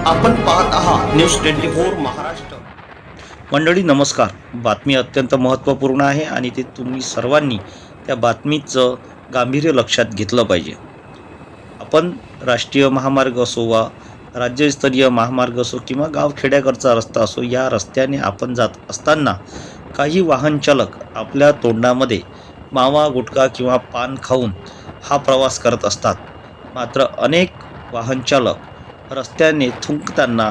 आपण पाहत आहात न्यूज 24 महाराष्ट्र। मंडळी नमस्कार। बातमी अत्यंत महत्त्वपूर्ण आहे आणि ते तुम्ही सर्वांनी त्या बातमीचं गांभीर्य लक्षात घेतलं पाहिजे। आपण राष्ट्रीय महामार्ग असो वा राज्यस्तरीय महामार्ग असो किंवा गावखेड्याकडचा रस्ता असो, या रस्त्याने आपण जात असताना काही वाहन चालक आपल्या तोंडामध्ये मावा, गुटखा किंवा पान खाऊन हा प्रवास करत असतात। मात्र अनेक वाहन चालक रस्त्याने थुंकताना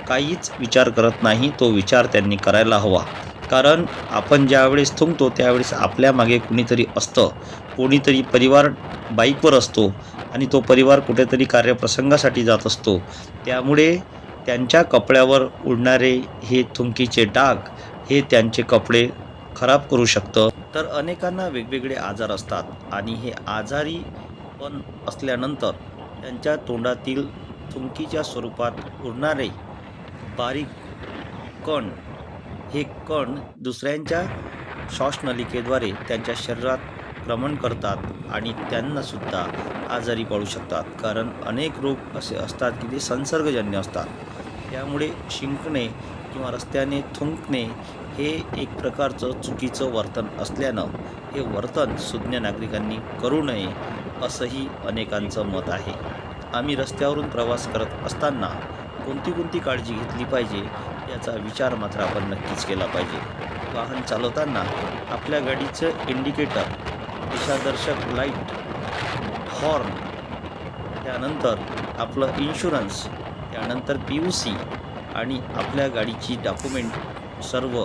काहीच विचार करत नाही। तो विचार त्यांनी करायला हवा, कारण आपण ज्यावेळेस थुंकतो त्यावेळेस आपल्या मागे कुणीतरी असतं, कोणीतरी परिवार बाईकवर असतो आणि तो परिवार कुठेतरी कार्यप्रसंगासाठी जात असतो। त्यामुळे त्यांच्या कपड्यावर उडणारे हे थुंकीचे डाग हे त्यांचे कपडे खराब करू शकतं। तर अनेकांना वेगवेगळे आजार असतात आणि हे आजारी पण असल्यानंतर त्यांच्या तोंडातील थुंकीच्या स्वरूपात उडणारे बारीक कण, हे कण दुसऱ्यांच्या श्वासनलिकेद्वारे त्यांच्या शरीरात भ्रमण करतात आणि त्यांनासुद्धा आजारी पडू शकतात। कारण अनेक रोग असे असतात की ते संसर्गजन्य असतात। त्यामुळे शिंकणे किंवा रस्त्याने थुंकणे हे एक प्रकारचं चुकीचं वर्तन असल्यानं हे वर्तन सुज्ञ नागरिकांनी करू नये असंही अनेकांचं मत आहे। आम्ही रस्त्यावरून प्रवास करत असताना कोणती काळजी घेतली पाहिजे याचा विचार मात्र आपण नक्कीच केला पाहिजे। वाहन चालवताना आपल्या गाडीचं इंडिकेटर, दिशादर्शक लाईट, हॉर्न, त्यानंतर आपलं इन्शुरन्स, त्यानंतर PUC आणि आपल्या गाडीची डॉक्युमेंट सर्व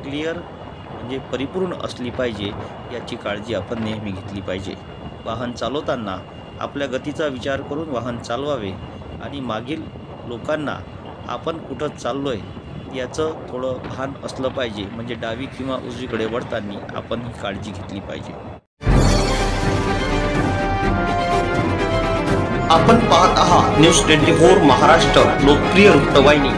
क्लिअर म्हणजे परिपूर्ण असली पाहिजे याची काळजी आपण नेहमी घेतली पाहिजे। वाहन चालवताना आपल्या गतीचा विचार करून वाहन चालवावे आणि मागील लोकांना आपण कुठं चाललोय याचं थोडं भान असलं पाहिजे, म्हणजे डावी किंवा उजवीकडे वळताना आपण ही काळजी घेतली पाहिजे। आपण पाहत आहात न्यूज 24 महाराष्ट्र, लोकप्रिय वृत्तवाहिनी।